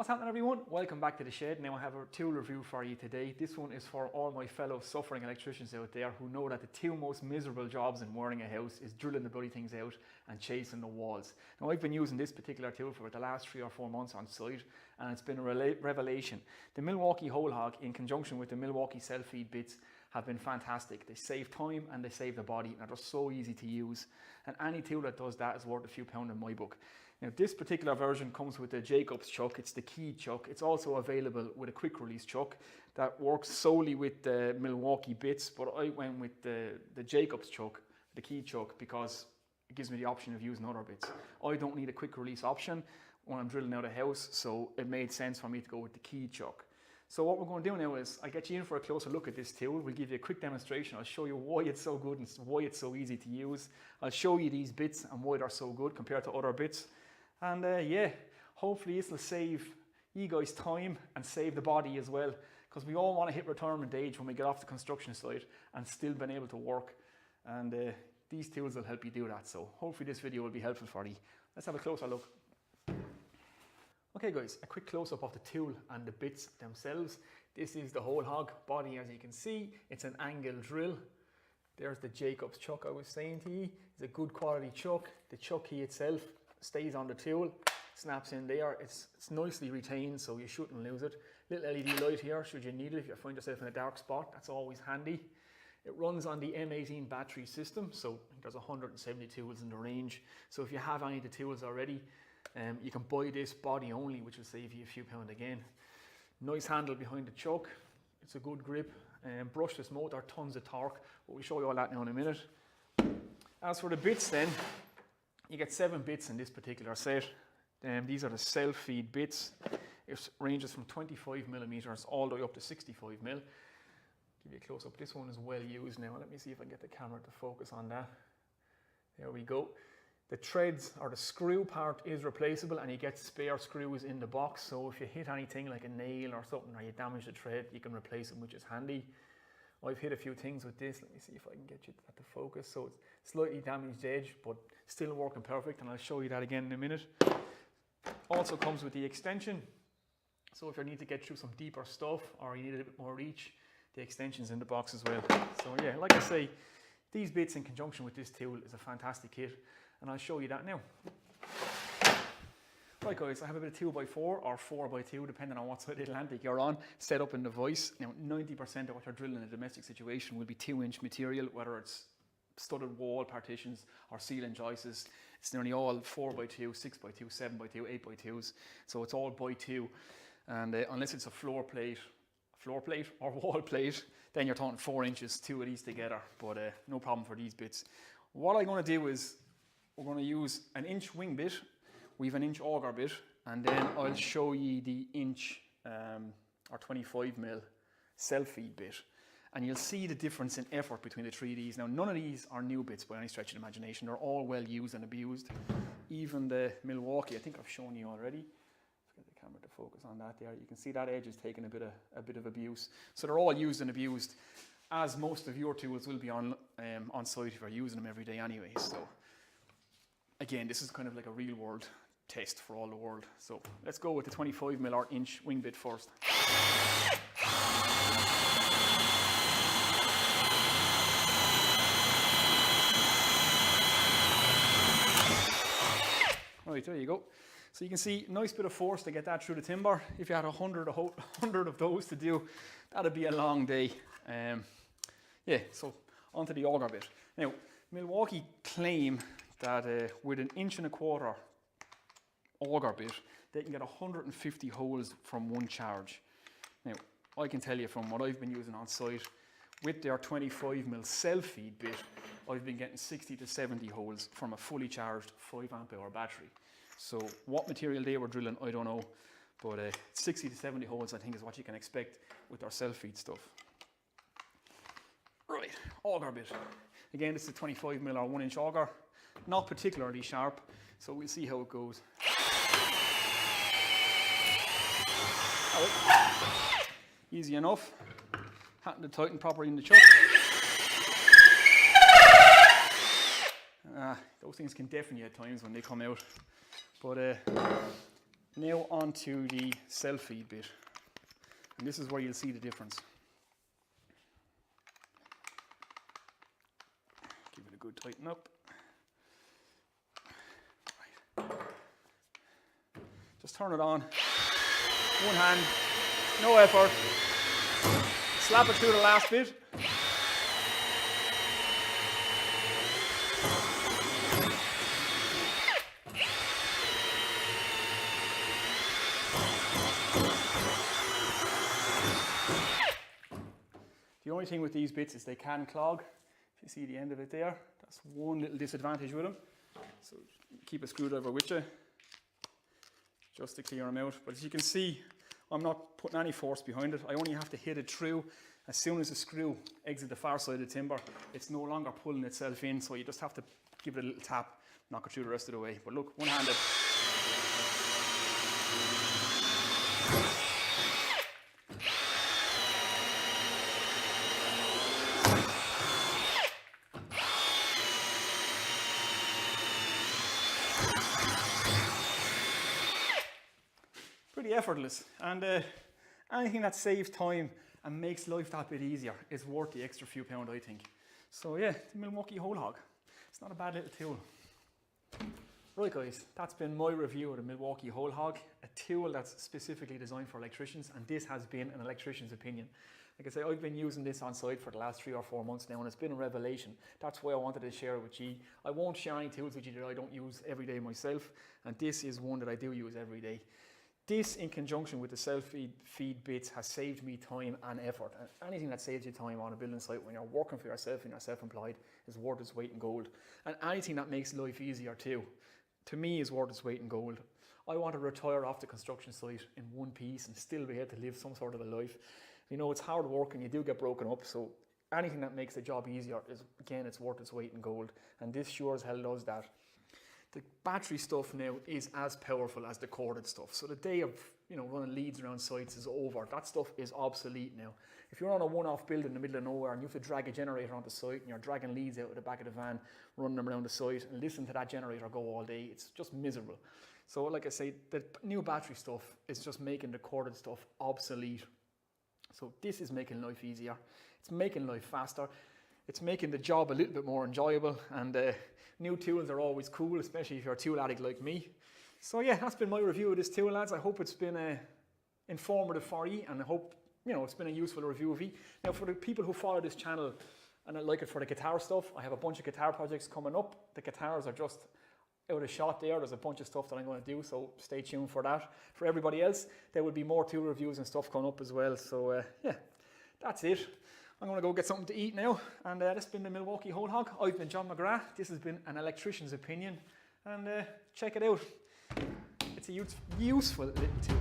What's happening, everyone? Welcome back to the shed. Now I have a tool review for you today. This one is for all my fellow suffering electricians out there who know that the two most miserable jobs in wiring a house is drilling the bloody things out and chasing the walls. Now I've been using this particular tool for the last 3 or 4 months on site, and it's been a revelation. The Milwaukee Hole Hog in conjunction with the Milwaukee self-feed bits have been fantastic. They save time and they save the body, and they're so easy to use. And any tool that does that is worth a few pounds in my book. Now this particular version comes with the Jacobs chuck. It's the key chuck. It's also available with a quick release chuck that works solely with the Milwaukee bits, but I went with the Jacobs chuck, the key chuck, because it gives me the option of using other bits. I don't need a quick release option when I'm drilling out a house, so it made sense for me to go with the key chuck. So what we're going to do now is I'll get you in for a closer look at this tool. We'll give you a quick demonstration. I'll show you why it's so good and why it's so easy to use. I'll show you these bits and why they're so good compared to other bits. And yeah, hopefully this will save you guys time and save the body as well, because we all want to hit retirement age when we get off the construction site and still been able to work. And these tools will help you do that. So hopefully this video will be helpful for you. Let's have a closer look. Okay guys, a quick close-up of the tool and the bits themselves. This is the Hole Hog body, as you can see. It's an angle drill. There's the Jacobs chuck I was saying to you. It's a good quality chuck. The chuck key itself stays on the tool, snaps in there. It's nicely retained, so you shouldn't lose it. Little LED light here, should you need it if you find yourself in a dark spot. That's always handy. It runs on the M18 battery system, so there's 170 tools in the range. So if you have any of the tools already, you can buy this body only, which will save you a few pounds again. Nice handle behind the chuck. It's a good grip. Brushless motor, tons of torque, but we'll show you all that now in a minute. As for the bits then, you get 7 bits in this particular set. These are the self-feed bits. It ranges from 25 millimeters all the way up to 65 mil. Give you a close up. This one is well used now. Let me see if I can get the camera to focus on that. There we go. The threads or the screw part is replaceable, and you get spare screws in the box. So if you hit anything like a nail or something, or you damage the thread, you can replace them, which is handy. I've hit a few things with this. Let me see if I can get you that to focus. So it's slightly damaged edge, but still working perfect, and I'll show you that again in a minute. Also comes with the extension. So if you need to get through some deeper stuff or you need a bit more reach, the extension's in the box as well. So yeah, like I say, these bits in conjunction with this tool is a fantastic kit, and I'll show you that now. Right guys, I have a bit of 2x4 or 4x2, depending on what side of the Atlantic you're on, set up in the vise. Now 90% of what you're drilling in a domestic situation will be 2-inch material, whether it's studded wall partitions or ceiling joists. It's nearly all 4x2, 6x2, 7x2, 8x2s. So it's all by 2. And unless it's a floor plate or wall plate, then you're talking 4 inches, 2 of these together. But no problem for these bits. What I'm going to do is we're going to use an inch wing bit. We have an inch auger bit, and then I'll show you the inch or 25 mil self-feed bit. And you'll see the difference in effort between the 3 of these. Now, none of these are new bits by any stretch of the imagination. They're all well used and abused. Even the Milwaukee, I think I've shown you already. Let's get the camera to focus on that there. You can see that edge is taking a bit of abuse. So they're all used and abused, as most of your tools will be on site if you're using them every day anyway. So again, this is kind of like a real world test for all the world. So let's go with the 25 mil or inch wing bit first. Right, there you go. So you can see, nice bit of force to get that through the timber. If you had 100 of those to do, that'd be a long day. Yeah, so onto the auger bit. Now, Milwaukee claim that with an 1.25 inch auger bit, they can get 150 holes from one charge. Now, I can tell you from what I've been using on site, with their 25 mil self-feed bit, I've been getting 60 to 70 holes from a fully charged 5 amp hour battery. So what material they were drilling, I don't know, but 60 to 70 holes I think is what you can expect with their self-feed stuff. Right, auger bit. Again, this is a 25 mil or 1 inch auger, not particularly sharp, so we'll see how it goes. Right. Easy enough. Happen to tighten properly in the chuck. Those things can deafen you at times when they come out. But Now on to the self-feed bit. And this is where you'll see the difference. Give it a good tighten up. Right. Just turn it on. One hand, no effort. Slap it through the last bit. The only thing with these bits is they can clog. If you see the end of it there, that's one little disadvantage with them. So keep a screwdriver with you, just to clear them out. But as you can see, I'm not putting any force behind it. I only have to hit it through. As soon as the screw exits the far side of the timber, it's no longer pulling itself in, so you just have to give it a little tap, knock it through the rest of the way. But look, one-handed. Pretty effortless, and anything that saves time and makes life that bit easier is worth the extra few pound, I think. So yeah, the Milwaukee Whole Hog. It's not a bad little tool. Right guys, that's been my review of the Milwaukee Whole Hog, a tool that's specifically designed for electricians, and this has been an electrician's opinion. Like I say, I've been using this on site for the last 3 or 4 months now, and it's been a revelation. That's why I wanted to share it with you. I won't share any tools with you that I don't use every day myself, and this is one that I do use every day. This, in conjunction with the self-feed bits, has saved me time and effort. And anything that saves you time on a building site when you're working for yourself and you're self-employed is worth its weight in gold. And anything that makes life easier too, to me, is worth its weight in gold. I want to retire off the construction site in one piece and still be able to live some sort of a life. You know, it's hard work and you do get broken up, so anything that makes the job easier is, again, it's worth its weight in gold. And this sure as hell does that. The battery stuff now is as powerful as the corded stuff. So the day of, you know, running leads around sites is over. That stuff is obsolete now. If you're on a one-off build in the middle of nowhere and you have to drag a generator onto site and you're dragging leads out of the back of the van, running them around the site and listen to that generator go all day, it's just miserable. So like I say, the new battery stuff is just making the corded stuff obsolete. So this is making life easier. It's making life faster. It's making the job a little bit more enjoyable, and new tools are always cool, especially if you're a tool addict like me. So yeah, that's been my review of this tool, lads. I hope it's been informative for you, and I hope, you know, it's been a useful review of you. Now, for the people who follow this channel and I like it for the guitar stuff, I have a bunch of guitar projects coming up. The guitars are just out of shot there. There's a bunch of stuff that I'm going to do, so stay tuned for that. For everybody else, there will be more tool reviews and stuff coming up as well. So yeah, that's it. I'm going to go get something to eat now, and this has been the Milwaukee Whole Hog. I've been John McGrath. This has been an electrician's opinion, and check it out. It's a useful little tool.